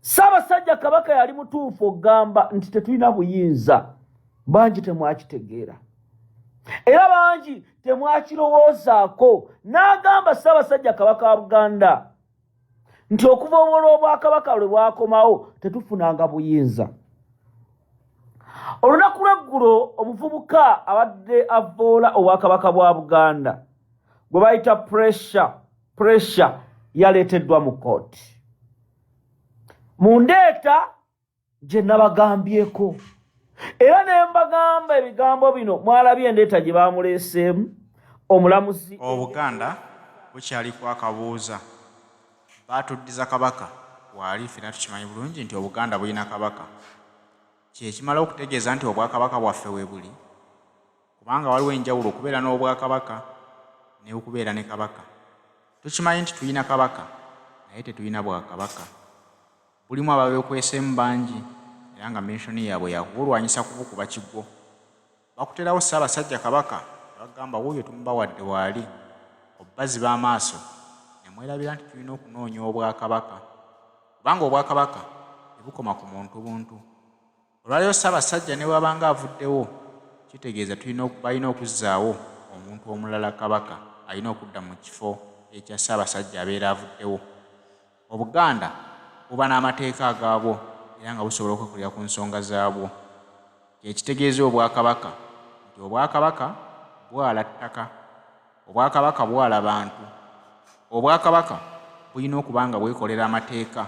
Ssaabasajja Kabaka yali mutuufu ogamba nti tetulina buyinza. Bangi temwakitegeera. Era bangi temwakirowoozaako. N'agamba Ssaabasajja Kabaka wa Buganda nti okuva obwakabaka lwe bwakomawo tetufunanga buyinza. Olunaku lw'eggulo omuvubuka abadde avvoola obwakabaka bwa Buganda gwe bayita pressure yaleeteddwa mu kkooti. Mundeeta gye nabagambyeko. Era ne mbagamba ebigambo bino mwalabye endeeta gye baamuleeseemu omulamuzi. Obuganda bukyali kwakabuuza. Baatuddiza kabaka waali ffenna tukimanyi bulungi nti Obuganda bulina kabaka. Kyekimala okutegeeza nti obwakabaka bwaffe we buli, kubanga waliwo enjawulo okubeera n'obwakabaka ne okubeera ne kabaka. Tukimanyi nti tulina kabaka naye tetulina bwakabaka. Bulimu ababeekweseemu bangi era nga menshoni yaabwe yakulwanyisa kubukuba kigwo. Bakuterawo Ssaabasajja Kabaka bagamba wuuyo tumubawadde waali obbaziba amaaso ne mwerabira nti tulina okunoonya obwakabaka kubanga obwakabaka tebukoma ku muntu buntu. Olwaleero Ssaabasajja ne wabanga avuddewo kitegeeza balina okuzzaawo omuntu omulala kabaka alina okudda mu kifo ekya Ssaabasajja abeera avuddewo. Obuganda buba n'amateeka agaabwo era nga busobola okwekulira ku nsonga zaabwo. Kyekitegeeza obwakabaka nti obwakabaka bwala ttaka, obwakabaka bwala bantu, obwakabaka bulina okuba nga bwekolera amateeka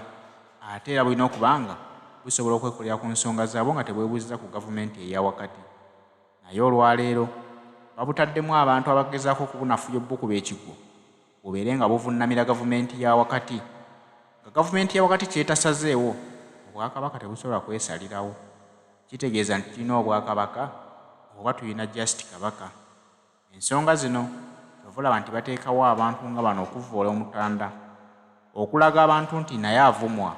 ate era bulina okuba nga busobola okwekulira ku nsonga zaabwo nga tebwebuuziza ku gavumenti eya wakati. Naye olwaleero babutaddemu abantu abagezaako okubunafuya obbukuba ekigwo bubeere nga buvunnamira gavumenti ya wakati. Nga gavumenti ya wakati kyetasazeewo obwakabaka tebusobola kwesalirawo. Kitegeeza nti tulina obwakabaka oba tulina just kabaka. Ensonga zino kyovulaba nti bateekawo abantu nga bano okuvvoola omutanda okulaga abantu nti naye avumwa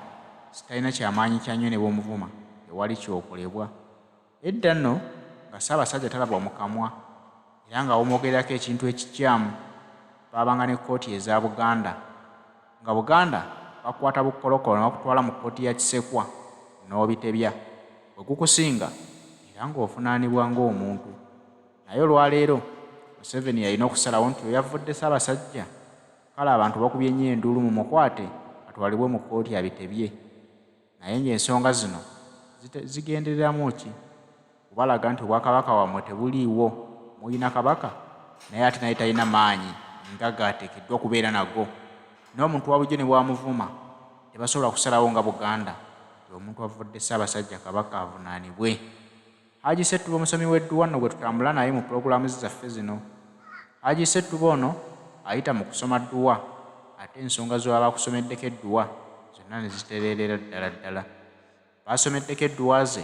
sitalina kyamaanyi kya nnyo ne bw'omuvuma tewali kyokolebwa. Edda nno nga Ssaabasajja talabwa mu kamwa era nga bamwogererako ekintu ekikyamu baabanga ne kkooti eza Buganda nga Buganda bakwata bukolokolo ne bakutwala mu kkooti ya Kisekwa n'obitebya bwe gukusinga era ng'ofunaanibwa ng'omuntu. Naye olwaleero Museveni yalina okusalawo nti we yavudde Ssaabasajja kale abantu bakubye nnyo enduulu mu mukwate atwalibwe mu kkooti abitebye. Naye ng'ensonga zino zigendereramu ki? Kubalaga nti obwakabaka wammwe tebuliiwo, mulina kabaka naye ate naye talina maanyi nga gaateekeddwa okubeera nago. N'omuntu wabulijjo ne bwamuvuma tebasobola kusalawo nga Buganda nti omuntu avudde Ssaabasajja Kabaka avunaanibwe. Haji Ssettuba omusomi w'edduwa nno bwe tutambula naye mu pulogulaamu zaffe zino. Haji Ssettuba ono ayita mu kusoma dduwa ate ensonga z'aba bakusomeddeko edduwa zonna ne zitereerera ddala. Baasomeddeko edduwa ze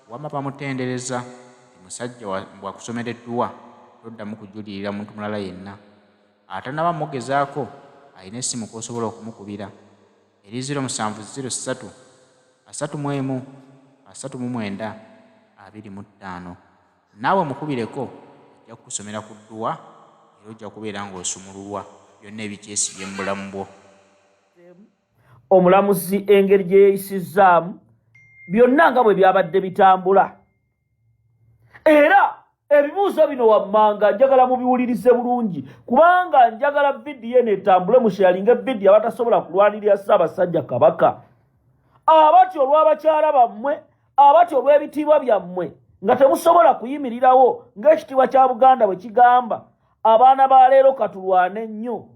wamma bamutendereza nti musajja bwakusomera edduwa toddamu kujulirira muntu mulala yenna. Atanaba mugezaako alina essimu kw'osobola okumukubira eri 0703 31 39 25. Naawe mukubireko ojja kukusomera ku dduwa era ojja kubeera ng'osumululwa byonna ebikyesibye mu bulamu bwo. Omulamuzi engeri gye yeeyisizaamu byonna nga bwe byabadde bitambula. Era ebibuuzo bino wammanga njagala mubiwulirize bulungi kubanga njagala vidiyo eno etambule musharinge vidiyo abatasobola kulwanirira Ssaabasajja Kabaka. Abati olw'abakyala bammwe, abati olw'ebitiibwa byammwe nga temusobola kuyimirirawo ng'ekitiibwa kya Buganda bwe kigamba abaana ba leero katulwane nnyo.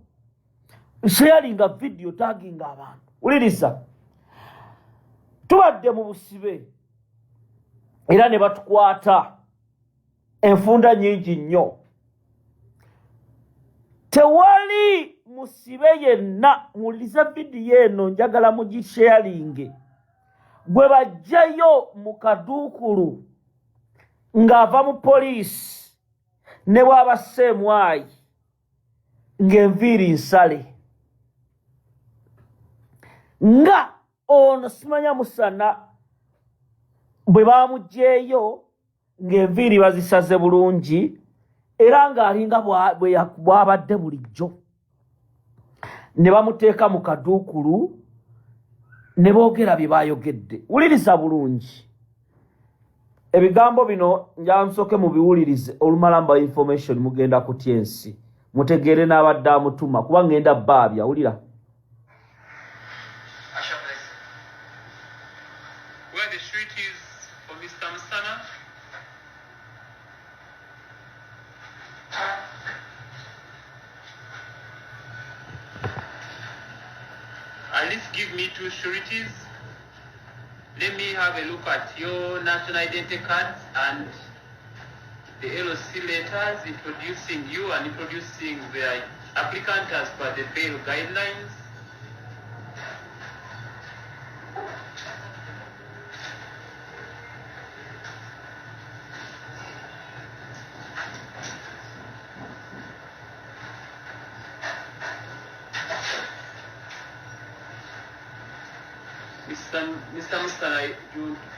Sharinga vidiyo taginga abantu. Wuliriza. Tubadde mu busibe era ne batukwata enfunda nnyingi nnyo. Tewali musibe yenna, muwulirize vidiyo eno njagala mugisharinge, gwe bajjayo mu kaduukulu ng'ava mu poliisi ne bw'aba Ssemwayi ng'enviiri nsale. Nga ono simanya musana bwe baamuggyeyo ng'enviiri bazisaze bulungi era ng'alinga bw'abadde bulijjo. Ne bamuteeka mu kaduukulu ne boogera bye baayogedde. Wuliriza bulungi ebigambo bino, njansooke mubiwulirize olumala mba information mugenda kutya ensi mutegeere n'abadde amutuma kuba ngenda baabya. Wulira. Where the street is for Mr. Musana. At least give me 2 sureties. Let me have a look at your national identity cards and the LOC letters introducing you and introducing the applicant as per the bail guidelines. Mr. Mustana,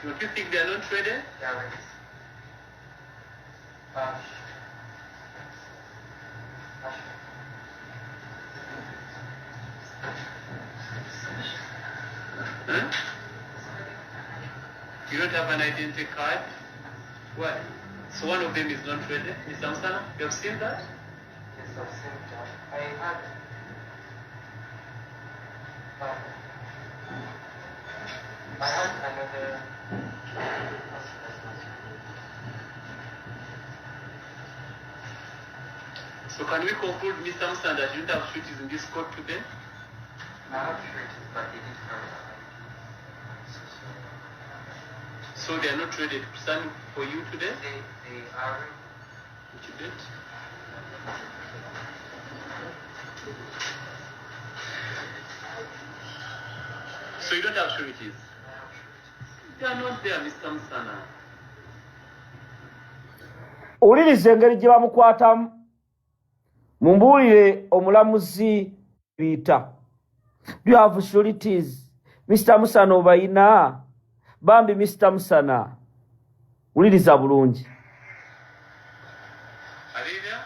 don't you think they are not ready? Yeah, right. Huh? You don't have an identity card? What? So one of them is not ready? Mr. Mustana, you have seen that? Yes, I've seen that. I had... another... So can we conclude, Mr. Mustana, that you don't have sureties in this court today? I have sureties, but they didn't come. So they are not ready to stand for you today? They are ready. Which date? So you don't have sureties? They are not there, Mr. Mustana. Uliriza engeri gye bamukwatamu. Mumbuulire omulamuzi biita. Do you have sureties? Mr. Musana obayina? Bambi Mr. Musana. Uliriza bulungi. Aliria?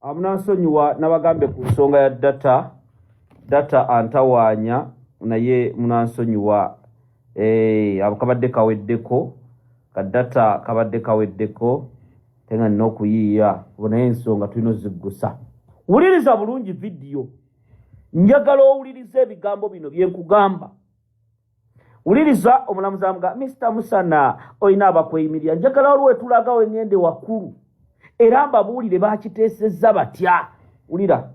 Amunansonyiwa nabagambe ku nsonga ya data antawaanya naye munansonyiwa abakabadde kaweddeko kadata kabadde kaweddeko tenga n'okuyiiya naye ensonga tulina oziggusa. Wuliriza bulungi vidiyo, njagala owuliriza ebigambo bino bye nkugamba. Wuliriza omulamuzi amuga Mr. Musana olina abakweyimirira, njagala waliwo etulaga wengende wakkulu era mbabuulire bakiteesezza batya. Wulira.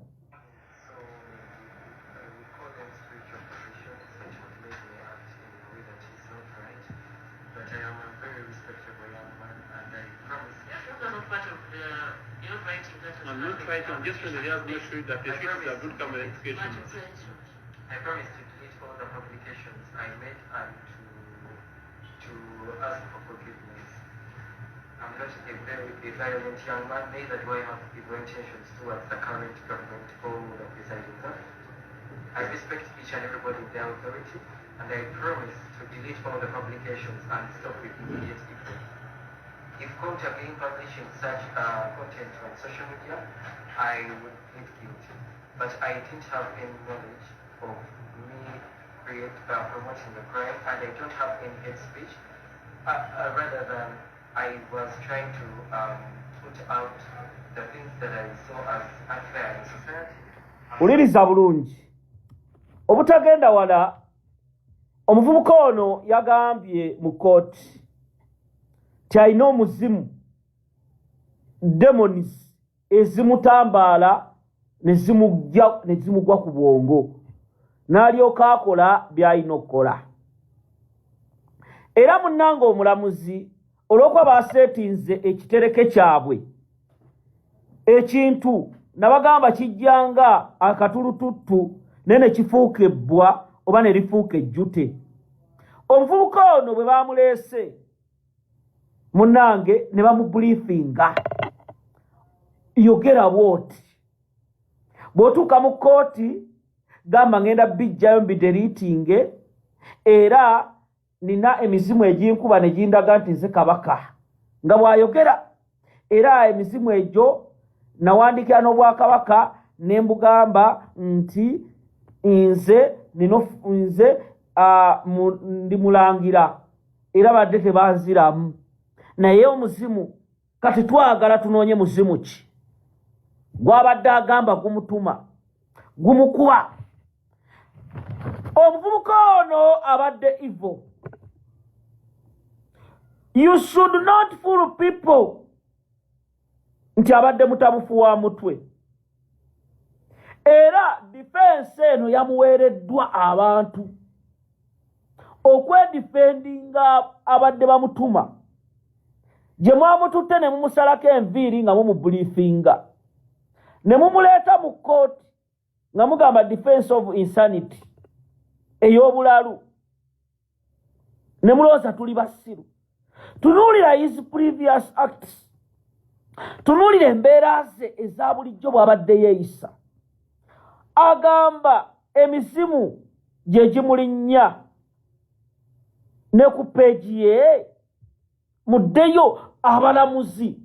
I'm not trying to, I'm just trying to have no sure that the sureties are good communication. I promise to delete all the publications I made and to ask for forgiveness. I'm not a very violent young man, neither do I have evil intentions towards the current government or the presiding government. I respect each and everybody in their authority, and I promise to delete all the publications and stop with immediate effect. If caught again publishing such content on social media, I would plead guilty. But I didn't have any knowledge of me promoting the crime, and I don't have any hate speech. Rather than I was trying to put out the things that I saw as unfair in society. Uliriza bulungi. Obutagenda wala omuvubuka ono yagambye mu kooti China omuzimu demons ezimutambaala nezimugwa ku bwongo n'alyoka akola by'alina okukola. Era munnanga omulamuzi olw'okuba baaseetinze ekitereke kyabwe ekintu nabagamba kijjanga akatulututtu ne kifuuka ebbwa oba ne lifuuka ejjute. Omuvubuka ono bwe baamuleese munnange ne bamubriefinga yogera bwoti bw'otuuka mu kooti gamba ngenda bijjayo mbideriitinge era nina emizimu eginkuba ne gindaga nti nze kabaka nga bw'ayogera era emizimu egyo nawandikira n'Obwakabaka ne mbugamba nti nze ndi mulangira era badde tebanziramu naye omuzimu kati twagala tunoonye muzimu ki gwabadde agamba gumutuma gumukuba omuvubuka ono abadde evil. You should not fool people nti abadde mutabufu wa mutwe era defense eno yamuweereddwa abantu okwedifendinga abadde bamutuma gye mwamututte ne mumusalako enviiri nga mumubriefinga ne mumuleeta mu kooti nga mugamba defense of insanity ey'obulalu ne mulowooza tuli basiru. Tunuulira his previous acts, tunuulira embeera ze eza bulijjo bw'abadde yeeyisa. Agamba emisimu gye gimulinnya ne ku peegi ye muddeyo abalamuzi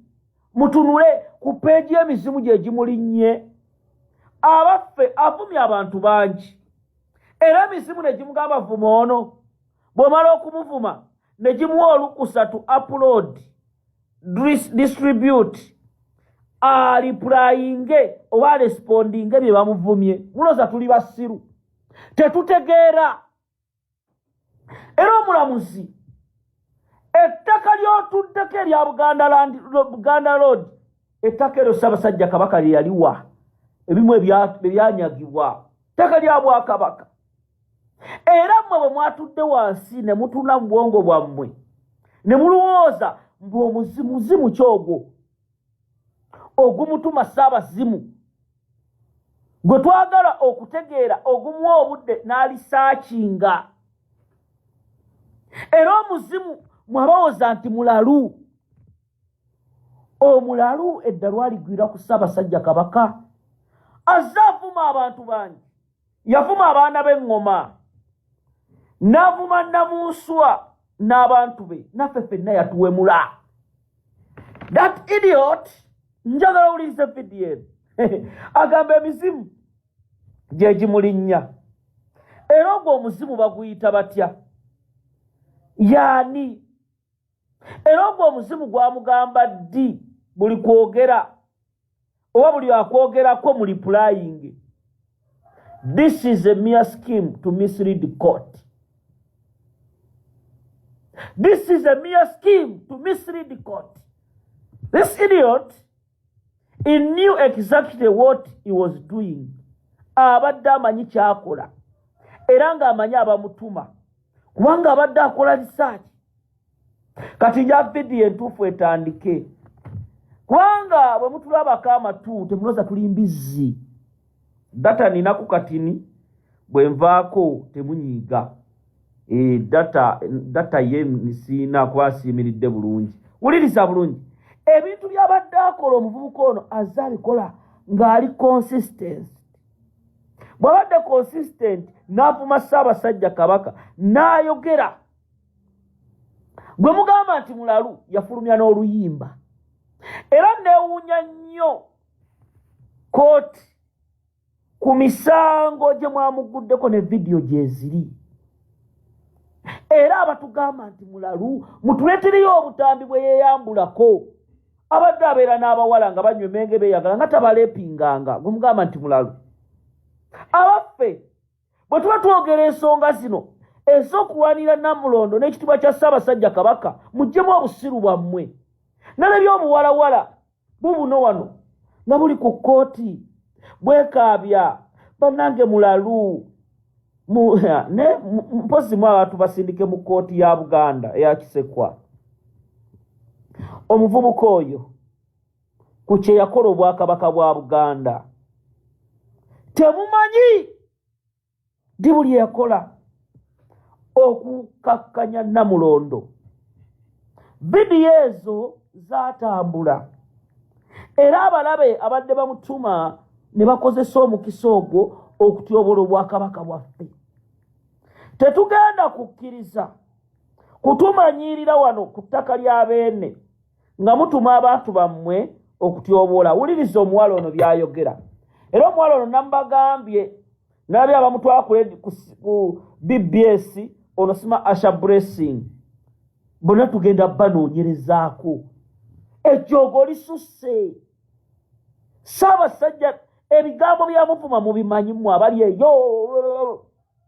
mutunule ku peegi y'emisimu gye gimulinnye. Abaffe avumye abantu bangi era emisimu ne gimugamba vuma ono bw'omala okumuvuma ne gimuwa olukusa to upload distribute replyinge oba respondinge bye bamuvumye. Mulooza tuli basiru tetutegeera. Era omulamuzi ettaka ly'otuddeko erya Buganda Road ettaka eryo Ssaabasajja Kabaka lye yaliwa ebimu ebyanyagibwa ttaka lya Bwakabaka. Era mmwe bwe mwatudde wansi ne mutuna mu bwongo bwammwe ne mulowooza mbu omuzimu kyogwo ogumutuma Ssaabazimu gwe twagala okutegeera ogumuwa obudde n'alisaakinga. Era omuzimu mwabawooza nti mulalu. Omulalu edda lwaligwira ku Ssaabasajja Kabaka azze avuma abantu bangi. Yavuma abaana b'eŋŋoma n'avuma Namunswa n'abantu be naffe ffenna yatuwemula. That idiot njagala owuliriza vidiyo agamba emizimu gye gimulinnya. Era ogwo omuzimu baguyita batya? Yaani? Era ogwo omuzimu gwamugamba ddi buli kwogera oba buli akwogerako mu replying. This is a mere scheme to mislead the court. This is a mere scheme to mislead the court. This idiot, he knew exactly what he was doing. Abadde amanyi kyakola era ng'amanyi abamutuma kubanga abadde akola research. Kati nja vidiyo entuufu etandike kubanga bwe mutulabako amatu temulooza tuli mbizzi. Data ninaku katini bwe nvaako temunyiiga. Data ye nisiina kuba siimiridde bulungi. Wuliriza bulungi ebintu by'abadde akola omuvubuka ono azze abikola ng'ali consistent. Bw'abadde consistent n'avuma Ssaabasajja Kabaka n'ayogera. Gwe mugamba nti mulalu yafulumya n'oluyimba. Era neewuunya nnyo kooti ku misango gye mwamuguddeko ne vidiyo gye ziri. Era abatugamba nti mulalu mutuleetereyo obutambi bwe yeeyambulako. Abadde abeera n'abawala nga banywa emmenge beeyagala nga tabaleepinganga. Gwe mugamba nti mulalu. Abaffe bwe tuba twogera ensonga zino ez'okulwanira Namulondo n'ekitiibwa kya Ssaabasajja Kabaka muggyemu obusiru bwammwe. N'ebyobuwalawala bubuno wano nga buli ku kkooti bwekaabya bannange mulalu mpozi mu abantu basindike mu kkooti ya Buganda eya Kisekwa. Omuvubuka oyo ku kye yakola Obwakabaka bwa Buganda temumanyi ddi buli yakola okukakkanya Namulondo. Vidiyo ezo zaatambula era abalabe abadde bamutuma ne bakozesa omukisa ogwo okutyobola Obwakabaka bwaffe. Tetugenda kukkiriza kutumanyiirira wano ku ttaka lya Beene nga mutuma abantu bammwe okutyoboola. Wuliriza omuwala ono byayogera. Era omuwala ono nambagambye nabye abamutwala ku BBS ono sima Asha Blessing. Bonna tugenda banoonyerezaako. Ejjoogo lisusse. Ssaabasajja ebigambo byamuvuma mubimanyimu abali eyo.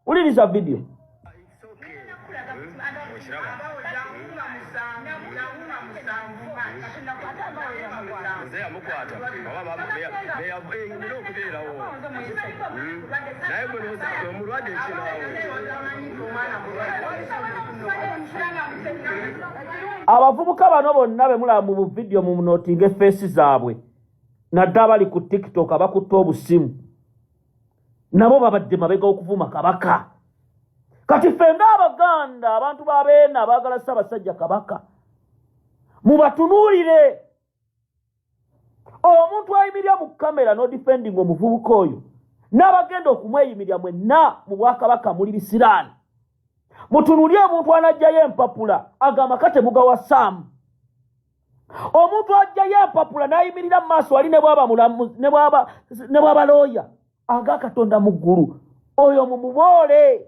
Wuliriza video. Abavubuka bano bonna be mulaba mu video mu notinge face zaabwe naddala bali ku TikTok abakutte obusimu nabo babadde mabega okuvuma Kabaka. Kati ffe ng'Abaganda abantu b'abeena abaagala Ssaabasajja Kabaka mubatunuulire. Omuntu ayimirira mu kamera no defending omuvubuka oyo n'abagenda okumweyimirira mwenna mu Bwakabaka muli bisiraani. Mutunuulye omuntu anajjayo empapula agamba kate mugawasaamu. Omuntu ajjayo empapula n'ayimirira mu maaso wali ne bw'aba looya aga Katonda mu ggulu oyo mumuboole.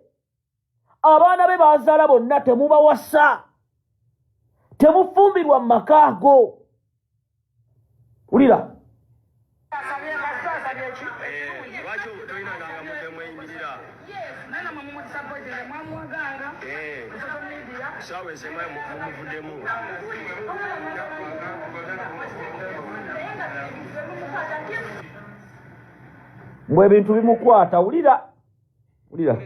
Abaana be bazaala bonna temubawasa, temufumbirwa mu maka ago. Wulira. Mbwe ebintu bimukwata. Wulira. Wulira.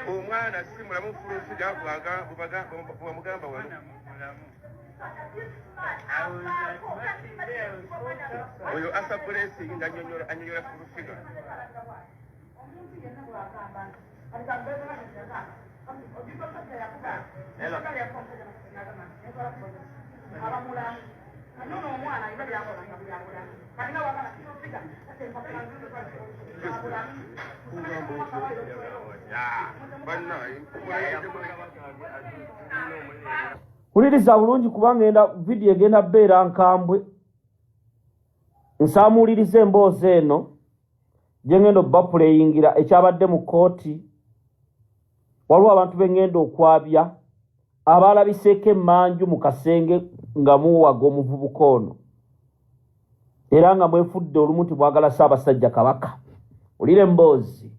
Omwana simula mufulusiga bwamugamba wano. Oyo Asa Blessing nga anyonyola fulusiga. Wuliriza bulungi kubanga video egenda beera nkambwe. Nsaamuuliriza emboozi eno gye ngenda obbapuleyingira ekyabadde mu kooti. Waliwo abantu be ngenda okwabya abaalabiseeko emmanju mu kasenge nga muwaga omuvubuka ono era nga mwefudde olumu nti mwagala Ssaabasajja Kabaka. Wulira emboozi.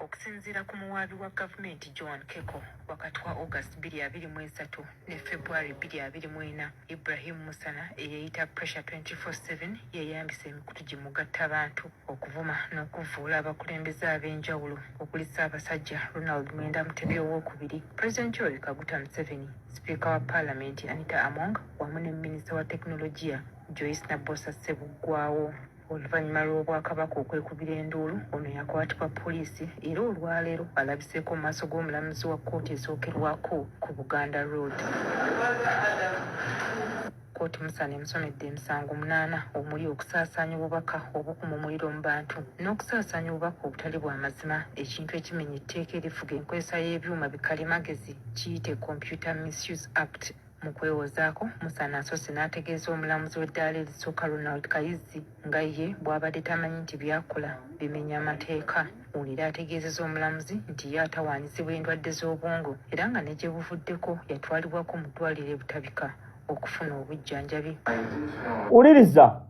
Okusinziira ku muwaabi wa gavumenti John Keko wakati wa August 2023 ne February 2024, Ibrahim Musana eyayita Pressure 24/7 yeyambisa emikutu gimugatta abantu okuvuma n'okuvuula abakulembeze ab'enjawulo okuli Ssaabasajja Ronald Mwenda Mutebi owookubiri, President Yoweri Kaguta Museveni, Speaker wa Parliament Anita Among wamu ne Minisita wa Teknologiya Joyce Nabosa Ssebuggwawo. Oluvannyuma lw'Obwakabaka okwekubira enduulu, ono yakwatibwa poliisi era olwaleero alabiseeko mu maaso g'omulamuzi wa kkooti ezookerwako ku Buganda Road. Kkooti Musana emusomedde emisango 8 omuli okusaasaanya obubaka obukumumuliro mu bantu n'okusaasaanya obubaka obutali bwa mazima, ekintu ekimenya etteeka erifuga enkozesa y'ebyuma bikalimagezi kiyite Computer Misuse Act. Mu kwewozaako, Musana asoose n'ategeeza omulamuzi w'eddaala erisooka Ronald Kayizzi nga ye bw'abadde tamanyi nti byakola bimenya amateeka. Ono era ategeezezza omulamuzi nti ye atawaanyizibwa endwadde z'obwongo era nga ne gye buvuddeko yatwalibwako mu ddwaliro e Butabika okufuna obujjanjabi. Wuliriza.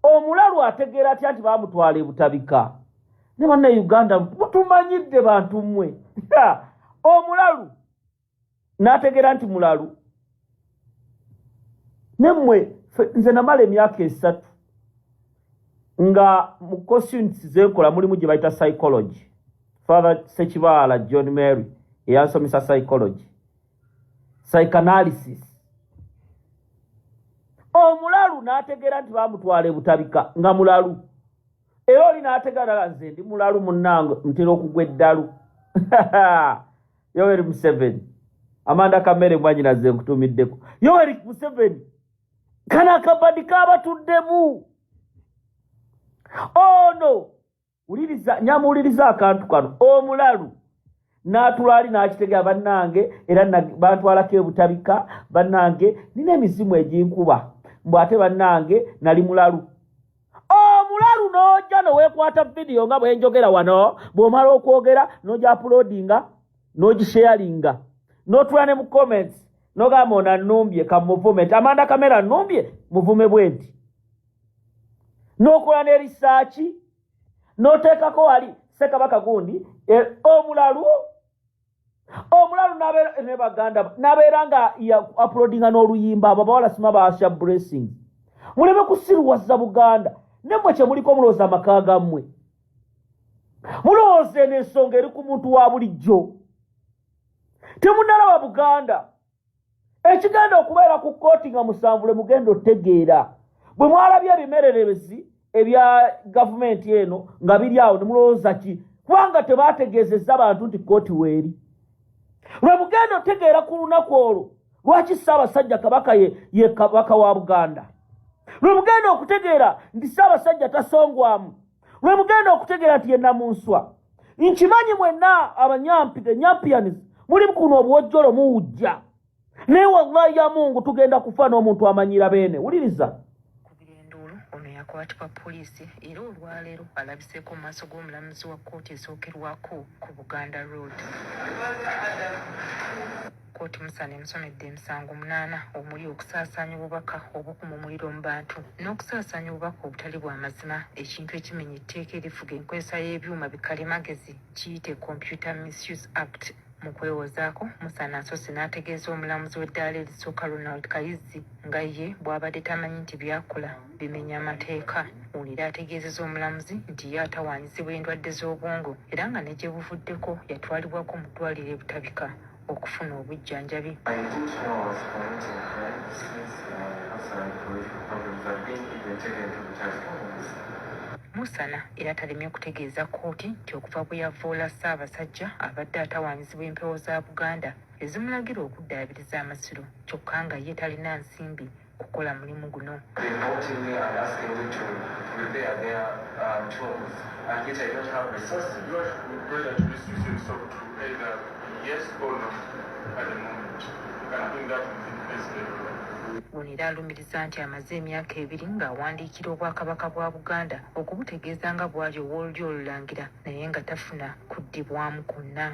Omulalu ategeera atya nti baamutwala e Butabika? Ne bannayuganda mutumanyidde bantu mmwe. Omulalu n'ategeera nti mulalu. Nemmwe nze namala emyaka 3 nga mu courses zenkola mulimu gye bayita psychology. Father Sekibaala John Mary eyansomesa psychology, psychanalysis. Omulalu n'ategeera nti baamutwala e Butabika nga mulalu. Era oli n'ategeera nze ndi mulalu munnange ntera okugwa eddalu. Yoweri Museveni. Amanda Kamere mwanyinaze nkutumiddeko. Yoweri Museveni kana akabadi kabatuddemu. No. Nyamuwuliriza akantu kano. Omulalu n'atulali n'akitegera bannange era bantwalako ebutabika bannange nina emizimu eginkuba mbw ate bannange nali mulalu. Omulalu n'ojja noweekwata vidiyo nga bwe njogera wano bw'omala okwogera n'ojja uploadinga n'ogisharinga n'otula ne mu comments n'ogamba ono annumbye kamuvume nti Amanda Kamere annumbye muvume bwe nti n'okola ne research n'oteekako wali Ssekabaka gundi omulalu ne Baganda n'abeera nga uploadinga n'oluyimba abo abawala sima baasha blessing. Muleme kusiruwazza Buganda nemmwe kye muliko mulowooza amaka gammwe mulowooze n'ensonga eri ku muntu wa bulijjo. Temunnalaba Buganda ekigenda okubeera ku kkooti nga musanvule mugenda otegeera bwe mwalabye ebimererezi ebya gavumenti eno nga biri awo ne mulowooza ki kubanga tebaategeezezza abantu nti kkooti weeri. Lwe mugenda otegeera ku lunaku olwo lwaki Ssaabasajja Kabaka ye Kabaka wa Buganda. Lwe mugenda okutegeera nti Ssaabasajja tasongwamu. Lwe mugenda okutegeera nti ye Namunswa. Nkimanyi mwenna abanyampi the Nyampians muli kuno obuwojjolo muwujja. Naye wallahi ya Mungu tugenda kufa n'omuntu amanyira beene. Wuliriza. Ono yakwatibwa poliisi era olwaleero alabiseeko mu maaso g'omulamuzi wa kkooti esookerwako ku Buganda Road. Kkooti Musana emusomedde emisango 8 omuli okusaasaanya obubaka obukuma omuliro mu bantu n'okusaasaanya obubaka obutali bwa mazima, ekintu ekimenya etteeka erifuga enkozesa y'ebyuma bikalimagezi kiyite Computer Misuse Act. Mu kwewozaako Musana asoose n'ategeeza omulamuzi w'eddaala erisooka Ronald Kayizzi nga ye bw'abadde tamanyi nti byakola bimenya amateeka. Ono era ategeezezza omulamuzi nti ye atawaanyizibwa endwadde z'obwongo era nga ne gye buvuddeko yatwalibwako mu ddwaliro e Butabika okufuna obujjanjabi. Musana era talemye kutegeeza kkooti nti okuva bwe yavvoola Ssaabasajja abadde atawaanyizibwa empewo za Buganda ezimulagira okuddaabiriza amasiro kyokka nga ye talina nsimbi kukola mulimu guno. Ono era alumiriza nti amaze emyaka 2 ng'awandiikira Obwakabaka bwa Buganda okubutegeeza nga bw'ali owooluli olulangira naye nga tafuna kuddibwamu kwonna.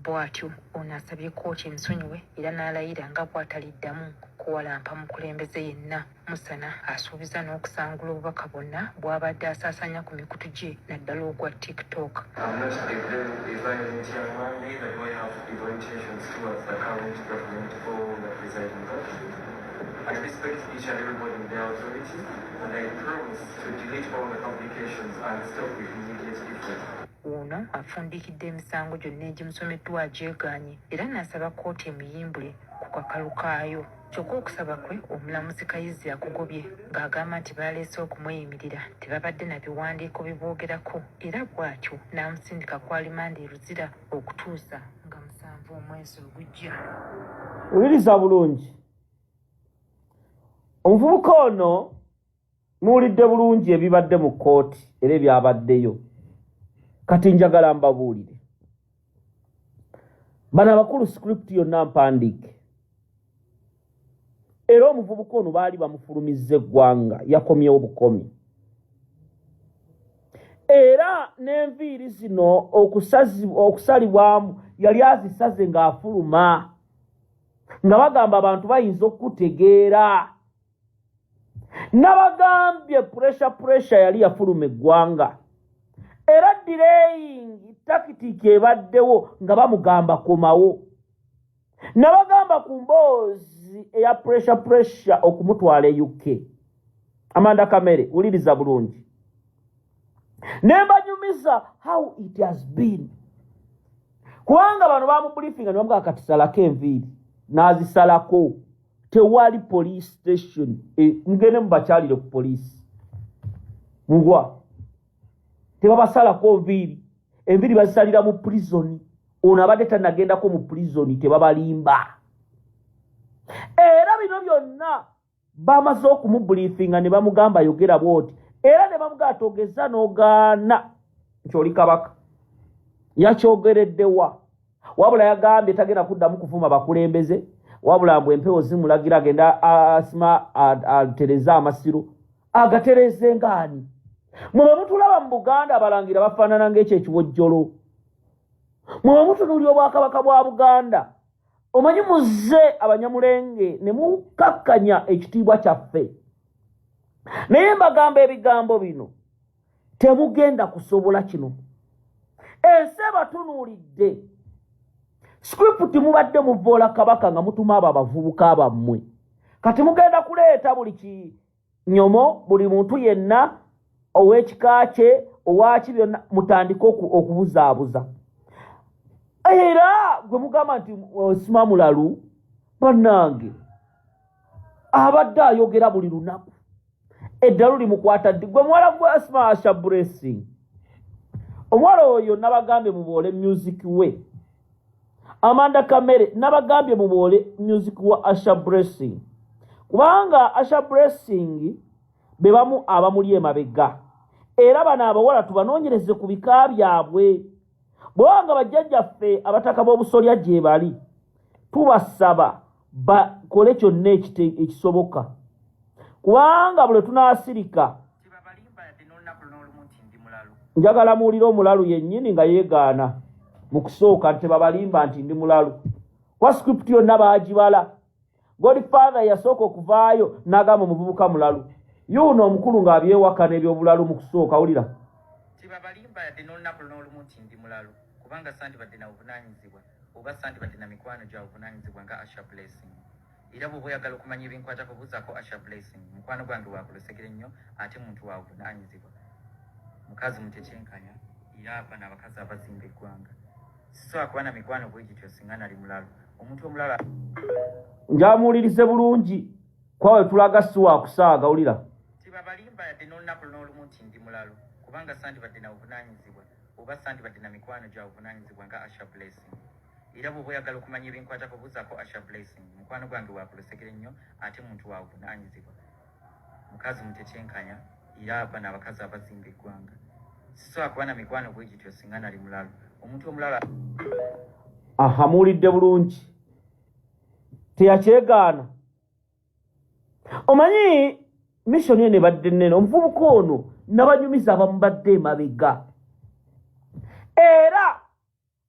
Bw'atyo ono asabye kkooti emusonyiwe era n'alayira nga bw'ataliddamu kuwalampa mukulembeze yenna. Musana asuubiza n'okusangula obubaka bwonna bw'abadde asaasaanya ku mikutu gye naddala ogwa TikTok. I respect each and everybody in their authority, and I promise to delete all the complications and stop with immediate effect. Ono afundikidde emisango gyonna egimusomeddwa agyegaanye era n'asaba kkooti emuyimbule ku kakalu kaayo. Kyokka okusaba kwe omulamuzi Kayizzi akugobye ng'agamba nti baleese okumweyimirira tebabadde na biwandiiko biboogerako era bw'atyo n'amusindika ku alimanda eruzira okutuusa nga 7 omwezi ogujja. Owuliriza bulungi. Omuvubuka ono muwulidde bulungi ebibadde mu kkooti era ebyabaddeyo. Kati njagala mbabuulire. Bano abakulu script yonna mpandiike. Era omuvubuka ono baali bamufulumizza eggwanga yakomyewo bukomi. Era n'enviiri zino okusalibwamu yali azisaze ng'afuluma. Nga bagamba abantu bayinza okutegeera. Nabagambye pressure yali yafuluma eggwanga. Era delaying tactic ebaddewo nga bamugamba komawo. Nabagamba ku mboozi eya pressure okumutwala e UK. Amanda Kamere, wuliriza bulungi. Nembanyumiza how it has been. kubanga bano bamubriefinga ne bamugaa kati salako enviiri n'azisalako tewali police station mugende mubakyalire ku poliisi mugwa tebabasalako enviiri bazisalira mu prison ono abadde tannagendako mu prison tebabalimba era bino byonna bamaze okumubriefinga ne bamugamba yogera bwoti era ne bamugaa togeza n'ogaana nti oli kabaka yakyogereddewa wabula yagambye tagenda kuddamu kuvuma bakulembeze wabula mbu empewo zimulagira agenda asima atereze amasiro agatereze ngaani mwe mutulaba mu Buganda abalangira bafaanana ng'ekyo ekiwojjolo mwe mutunuulira obwakabaka bwa Buganda omanyi muzze abanyamulenge ne mukakkanya ekitiibwa kyaffe naye mbagamba ebigambo bino temugenda kusobola kino ensi batunuulidde script mubadde muvoola kabaka nga mutuma abo abavubuka bammwe kati mugenda kuleeta buli kinyomo buli muntu yenna ow'ekika kye owaki byonna mutandike okubuzaabuza era gwe mugamba nti osima mulalu bannange abadde ayogera buli lunaku eddalu limukwata ddi gwe muwala gwe asima asha blessing omwala oyo nabagambye muboole music we Amanda Kamere nabagambye muboole music wa Asha Blessing kubanga Asha Blessing bebamu abamuli emabega era bano abawala tubanoonyereze ku bika byabwe bwanga bajjajjaffe abataka b'obusolya gye bali tubasaba bakole kyonna ekisoboka kubanga bule tunaasirika njagala muwulire omulalu yennyini nga yeegaana mu kusooka nti tebabalimba nti ndi mulalu kwa script yonna baagibala Godfather yasooka okuvaayo n'agamba omuvubuka mulalu yuno omukulu ng'abyewaka n'ebyobulalu mu kusooka wulira tibabalimba yadde n'olunaku n'olumu nti ndi mulalu kubanga sandibadde na buvunaanyizibwa oba sandibadde na mikwano gya buvunaanyizibwa nga Asha Blessing era bw'oba oyagala okumanya ebinkwatako buzaako Asha Blessing mukwano gwange wakulosegere nnyo ate muntu wa buvunaanyizibwa mukazi mutekyenkanya era abana abakazi abazimba eggwanga sisobola kuba na mikwano bwe gityo singa nali mulalu omuntu omulala njamuwulirize bulungi kwawe tulaga si wa kusaaga wulira tibabalimba yadde n'olunaku n'olumu nti ndi mulalu kubanga sandibadde na buvunaanyizibwa oba sandibadde na mikwano gya buvunaanyizibwa nga Asha Blessing era bw'oba oyagala okumanya ebinkwatako buzaako Asha Blessing mukwano gwange wakulosegere nnyo ate muntu wa buvunaanyizibwa mukazi mutekyenkanya era abana abakazi abazimba eggwanga sisobola kuba na mikwano bwe gityo singa nali mulalu omuntu omulala muwulidde bulungi teyakyegaana omanyi mission eno ebadde nnene omuvubuka ono nabanyumiza abamubadde emabega era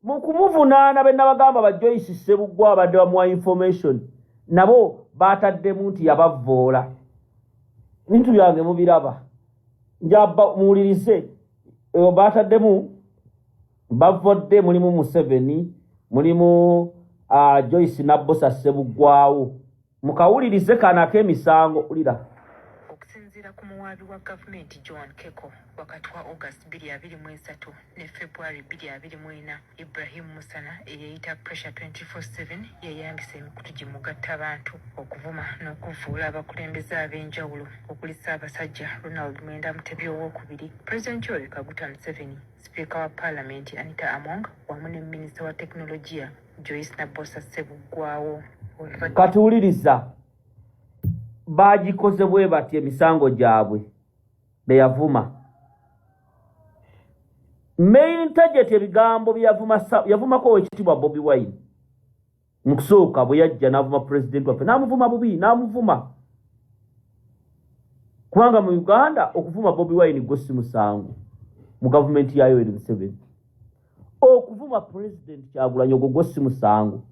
mu kumuvunaana be nabagamba ba Joyce Ssebuggwa abadde bamuwa information nabo baataddemu nti yabavvoola bintu byange mubiraba njaba muwulirize baataddemu bavodde mulimu Museveni mulimu Joyce Nabbosa Ssebuggwawo mukawulirize kanako emisango ulira okusinziira ku muwaabi wa gavumenti John Keko wakati wa August 2023 ne February 2024 Ibrahim Musana eyayita Pressure 24/7 yeyambisa emikutu gye mugatta abantu okuvuma n'okuvuula abakulembeze ab'enjawulo okuli Ssaabasajja Ronald Mwenda Mutebi owookubiri President Yoweri Kaguta Museveni Speaker wa Parliament Anita Among wamu ne Minisita wa Teknologiya Joyce Nabbosa Ssebuggwawo katuwuliriza baagikoze bwe bati emisango gyabwe beyavuma main target ebigambo yavumako owekitiibwa Bobi Wine mu kusooka bwe yajja n'avuma president waffe n'amuvuma bubi n'amuvuma kubanga mu Uganda okuvuma Bobi Wine gwe si musango mu gavumenti ya Yoweri Museveni okuvuma president Kyagulanyi ogwo gwe si musango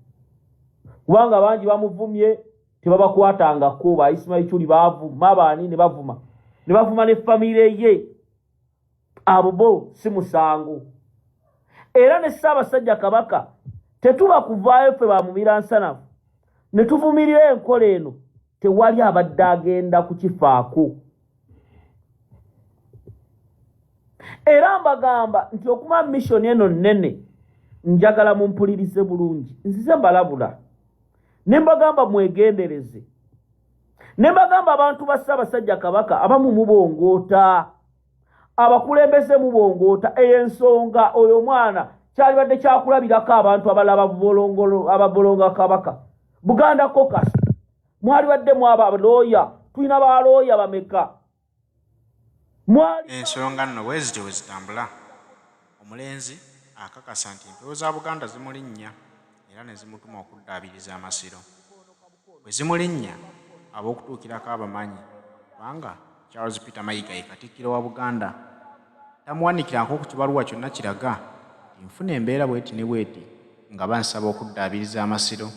kubanga bangi bamuvumye tebabakwatangako ba Ismail Chuli bavuma abaani ne bavuma ne famire ye abo bo si musango era ne Ssaabasajja Kabaka tetuba kuvaayo ffe bamubira nsanafu ne tuvumirira enkola eno tewali abadde agenda kukifaako era mbagamba nti okuma mission eno nnene njagala mumpulirize bulungi nzize mbalabula ne mbagamba mwegendereze ne mbagamba abantu ba Ssaabasajja Kabaka abamu mubongoota abakulembeze mubongoota ey'ensonga oyo mwana kyalibadde kyakulabirako abantu abalaba ababolonga Kabaka Buganda Caucus mwalibadde mwaba looya tulina balooya bameka ensonga nno bwezityo wezitambula omulenzi akakasa nti empewo za Buganda zimulinnya era ne zimutuma okuddaabiriza amasiro bwe zimulinnya ab'okutuukirako abamanyi kubanga Charles Peter Mayiga ye Katikkiro wa Buganda tamuwanikirako ku kibaluwa kyonna kiraga nfuna embeera bweti ne bweti nga bansaba okuddaabiriza amasiro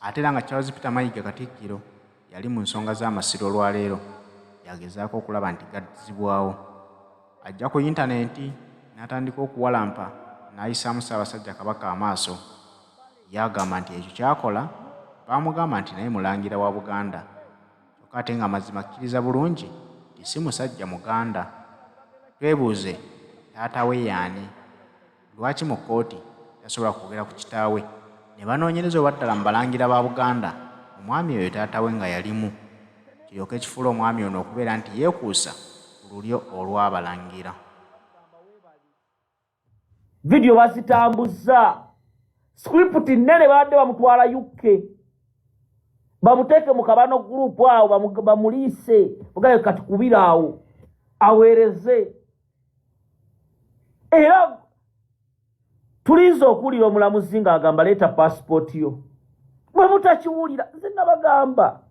ate era nga Charles Peter Mayiga Katikkiro yali mu nsonga z'amasiro olwaleero yagezaako okulaba nti gaddizibwawo ajja ku intaneti n'atandika okuwalampa n'ayisaamu Ssaabasajja Kabaka amaaso yagamba nti ekyo kyakola baamugamba nti naye mulangira wa Buganda kyokka ate nga mazima akkiriza bulungi nti si musajja Muganda twebuuze taata we yaani lwaki mu kkooti tasobola kwogera ku kitaawe ne banoonyereza oba ddala mu balangira ba Buganda omwami oyo taata we nga yalimu kiryoke kifuula omwami ono okubeera nti yeekuusa ku lulyo olw'abalangira. Video bazitambuza script nnene badde bamutwala UK bamuteeke mu kabano group awo bamuliise bugaye kati kubira awo aweereze era tulinza okuwulira omulamuzi ng'agamba leeta passport yo bwe mutakiwulira nze nabagamba